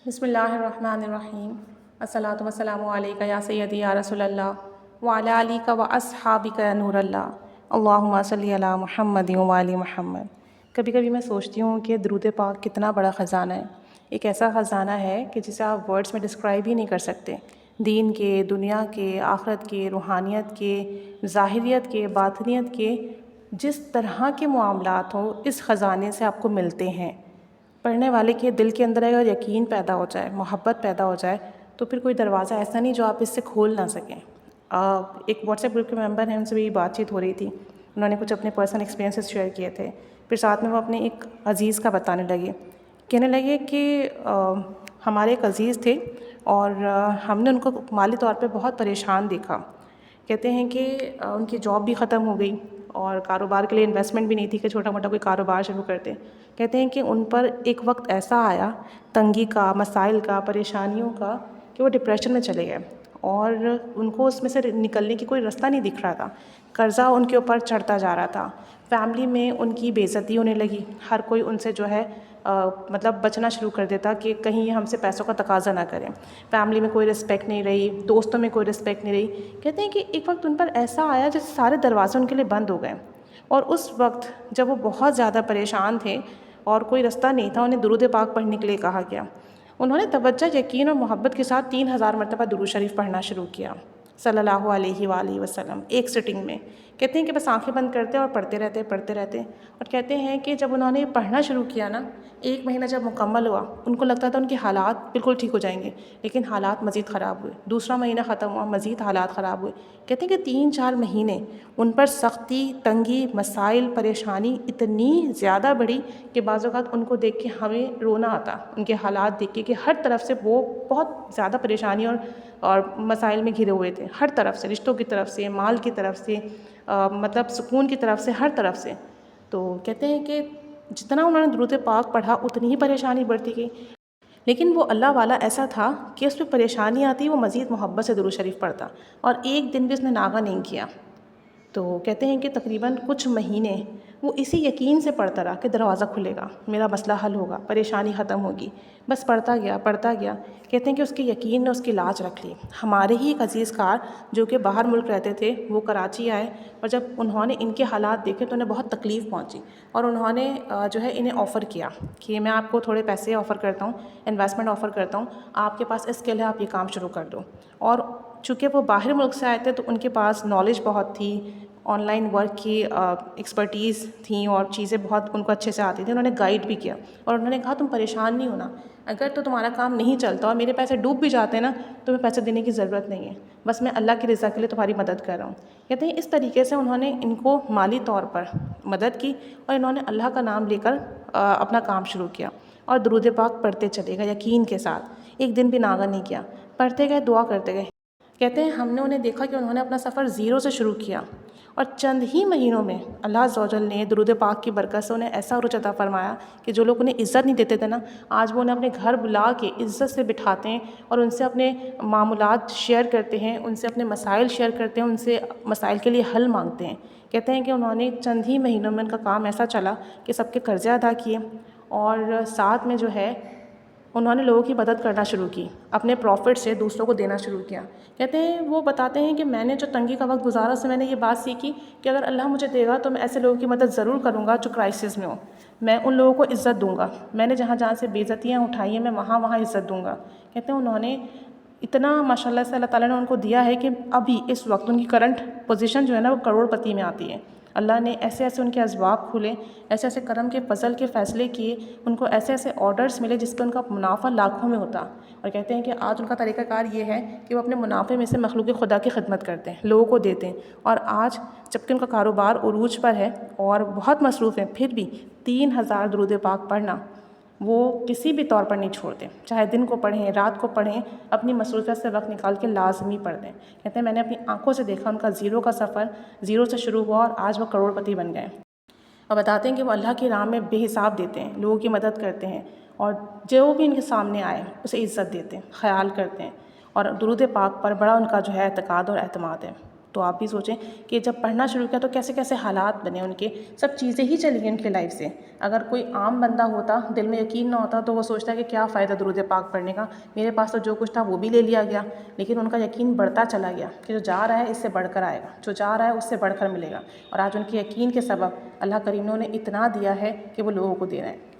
بسم اللہ الرحمن الرحیم۔ الصلاۃ والسلام علیکہ یا سیدی یا رسول اللہ وعلی آلک و اصحابک یا نور اللہ، اللہم صلی علی محمد و آل محمد۔ کبھی کبھی میں سوچتی ہوں کہ درود پاک کتنا بڑا خزانہ ہے، ایک ایسا خزانہ ہے کہ جسے آپ ورڈز میں ڈسکرائب ہی نہیں کر سکتے۔ دین کے، دنیا کے، آخرت کے، روحانیت کے، ظاہریت کے، باطنیت کے، جس طرح کے معاملات ہوں اس خزانے سے آپ کو ملتے ہیں۔ پڑھنے والے کے دل کے اندر اگر یقین پیدا ہو جائے، محبت پیدا ہو جائے، تو پھر کوئی دروازہ ایسا نہیں جو آپ اس سے کھول نہ سکیں۔ ایک واٹس ایپ گروپ کے ممبر ہیں، ان سے بھی بات چیت ہو رہی تھی، انہوں نے کچھ اپنے پرسنل ایکسپیرینسز شیئر کیے تھے، پھر ساتھ میں وہ اپنے ایک عزیز کا بتانے لگے، کہنے لگے کہ ہمارے ایک عزیز تھے اور ہم نے ان کو مالی طور پہ بہت پریشان دیکھا۔ کہتے ہیں کہ ان کی جاب بھی ختم ہو گئی اور کاروبار کے لیے انویسٹمنٹ بھی نہیں تھی کہ چھوٹا موٹا کوئی کاروبار شروع کرتے۔ کہتے ہیں کہ ان پر ایک وقت ایسا آیا تنگی کا، مسائل کا، پریشانیوں کا، کہ وہ ڈپریشن میں چلے گئے اور ان کو اس میں سے نکلنے کی کوئی راستہ نہیں دکھ رہا تھا۔ قرضہ ان کے اوپر چڑھتا جا رہا تھا، فیملی میں ان کی بے عزتی ہونے لگی، ہر کوئی ان سے جو ہے مطلب بچنا شروع کر دیتا کہ کہیں یہ ہم سے پیسوں کا تقاضا نہ کریں۔ فیملی میں کوئی رسپیکٹ نہیں رہی، دوستوں میں کوئی رسپیکٹ نہیں رہی۔ کہتے ہیں کہ ایک وقت ان پر ایسا آیا جیسے سارے دروازے ان کے لیے بند ہو گئے، اور اس وقت جب وہ بہت زیادہ پریشان تھے اور کوئی راستہ نہیں تھا، انہیں درود پاک پڑھنے کے لیے کہا گیا۔ انہوں نے توجہ، یقین اور محبت کے ساتھ 3000 مرتبہ درود شریف پڑھنا شروع کیا صلی اللہ علیہ وآلہ وسلم، ایک سٹنگ میں۔ کہتے ہیں کہ بس آنکھیں بند کرتے اور پڑھتے رہتے، اور کہتے ہیں کہ جب انہوں نے پڑھنا شروع کیا نا، 1 مہینہ جب مکمل ہوا، ان کو لگتا تھا ان کے حالات بالکل ٹھیک ہو جائیں گے، لیکن حالات مزید خراب ہوئے۔ دوسرا مہینہ ختم ہوا، مزید حالات خراب ہوئے۔ کہتے ہیں کہ 3-4 مہینے ان پر سختی، تنگی، مسائل، پریشانی اتنی زیادہ بڑھی کہ بعض اوقات ان کو دیکھ کے ہمیں رونا آتا، ان کے حالات دیکھ کے، کہ ہر طرف سے وہ بہت زیادہ پریشانی اور مسائل میں گھرے ہوئے تھے، ہر طرف سے، رشتوں کی طرف سے، مال کی طرف سے، مطلب سکون کی طرف سے، ہر طرف سے۔ تو کہتے ہیں کہ جتنا انہوں نے درود پاک پڑھا اتنی ہی پریشانی بڑھتی گئی، لیکن وہ اللہ والا ایسا تھا کہ اس پہ پریشانی آتی وہ مزید محبت سے درود شریف پڑھتا، اور ایک دن بھی اس نے ناغہ نہیں کیا۔ تو کہتے ہیں کہ تقریباً کچھ مہینے وہ اسی یقین سے پڑھتا رہا کہ دروازہ کھلے گا، میرا مسئلہ حل ہوگا، پریشانی ختم ہوگی، بس پڑھتا گیا۔ کہتے ہیں کہ اس کے یقین نے اس کی لاج رکھ لی۔ ہمارے ہی ایک عزیز کار جو کہ باہر ملک رہتے تھے، وہ کراچی آئے، اور جب انہوں نے ان کے حالات دیکھے تو انہیں بہت تکلیف پہنچی، اور انہوں نے جو ہے انہیں آفر کیا کہ میں آپ کو تھوڑے پیسے آفر کرتا ہوں، انویسٹمنٹ آفر کرتا ہوں، آپ کے پاس اسکل ہے، آپ یہ کام شروع کر دو۔ اور چونکہ وہ باہر ملک سے آئے تھے تو ان کے پاس نالج بہت تھی، آن لائن ورک کی ایکسپرٹیز تھیں، اور چیزیں بہت ان کو اچھے سے آتی تھیں۔ انہوں نے گائیڈ بھی کیا، اور انہوں نے کہا تم پریشان نہیں ہونا، اگر تو تمہارا کام نہیں چلتا اور میرے پیسے ڈوب بھی جاتے ہیں نا، تمہیں پیسے دینے کی ضرورت نہیں ہے، بس میں اللہ کی رضا کے لیے تمہاری مدد کر رہا ہوں۔ کہتے ہیں اس طریقے سے انہوں نے ان کو مالی طور پر مدد کی، اور انہوں نے اللہ کا نام لے کر اپنا کام شروع کیا، اور درود پاک پڑھتے چلے گئے یقین کے ساتھ، ایک دن بھی ناغہ نہیں کیا، پڑھتے گئے، دعا کرتے گئے۔ کہتے ہیں ہم نے انہیں دیکھا کہ انہوں نے اپنا سفر 0 سے شروع کیا، اور چند ہی مہینوں میں اللہ عز و جل نے درود پاک کی برکت سے انہیں ایسا عروج عطا فرمایا کہ جو لوگ انہیں عزت نہیں دیتے تھے نا، آج وہ انہیں اپنے گھر بلا کے عزت سے بٹھاتے ہیں، اور ان سے اپنے معاملات شیئر کرتے ہیں، ان سے اپنے مسائل شیئر کرتے ہیں، ان سے مسائل کے لیے حل مانگتے ہیں۔ کہتے ہیں کہ انہوں نے چند ہی مہینوں میں ان کا کام ایسا چلا کہ سب کے قرضے ادا کیے، اور ساتھ میں جو ہے انہوں نے لوگوں کی مدد کرنا شروع کی، اپنے پروفٹ سے دوسروں کو دینا شروع کیا۔ کہتے ہیں وہ بتاتے ہیں کہ میں نے جو تنگی کا وقت گزارا، اس سے میں نے یہ بات سیکھی کہ اگر اللہ مجھے دے گا تو میں ایسے لوگوں کی مدد ضرور کروں گا جو کرائسس میں ہوں، میں ان لوگوں کو عزت دوں گا، میں نے جہاں جہاں سے بے عزتیاں اٹھائی ہیں میں وہاں وہاں عزت دوں گا۔ کہتے ہیں انہوں نے اتنا ماشاء اللہ سے اللہ تعالیٰ نے ان کو دیا ہے کہ ابھی اس وقت ان کی کرنٹ پوزیشن جو ہے نا وہ کروڑ پتی میں آتی ہے۔ اللہ نے ایسے ایسے ان کے اسباب کھولے، ایسے ایسے کرم کے فضل کے فیصلے کیے، ان کو ایسے ایسے آرڈرز ملے جس پہ ان کا منافع لاکھوں میں ہوتا، اور کہتے ہیں کہ آج ان کا طریقہ کار یہ ہے کہ وہ اپنے منافع میں سے مخلوق خدا کی خدمت کرتے ہیں، لوگوں کو دیتے ہیں، اور آج جبکہ ان کا کاروبار عروج پر ہے اور بہت مصروف ہیں، پھر بھی 3000 درود پاک پڑھنا وہ کسی بھی طور پر نہیں چھوڑتے، چاہے دن کو پڑھیں، رات کو پڑھیں، اپنی مصروفیت سے وقت نکال کے لازمی پڑھ دیں۔ کہتے ہیں میں نے اپنی آنکھوں سے دیکھا ان کا 0 کا سفر، 0 سے شروع ہوا، اور آج وہ کروڑ پتی بن گئے۔ اور بتاتے ہیں کہ وہ اللہ کی راہ میں بے حساب دیتے ہیں، لوگوں کی مدد کرتے ہیں، اور جو بھی ان کے سامنے آئے اسے عزت دیتے ہیں، خیال کرتے ہیں، اور درود پاک پر بڑا ان کا جو ہے اعتقاد اور اعتماد ہے۔ تو آپ بھی سوچیں کہ جب پڑھنا شروع کیا تو کیسے کیسے حالات بنے ان کے، سب چیزیں ہی چلی گئی ان کے لائف سے۔ اگر کوئی عام بندہ ہوتا، دل میں یقین نہ ہوتا تو وہ سوچتا کہ کیا فائدہ درود پاک پڑھنے کا، میرے پاس تو جو کچھ تھا وہ بھی لے لیا گیا۔ لیکن ان کا یقین بڑھتا چلا گیا کہ جو جا رہا ہے اس سے بڑھ کر آئے گا، جو جا رہا ہے اس سے بڑھ کر ملے گا، اور آج ان کے یقین کے سبب اللہ کریم نے انہیں اتنا دیا ہے کہ وہ لوگوں کو دے رہے ہیں۔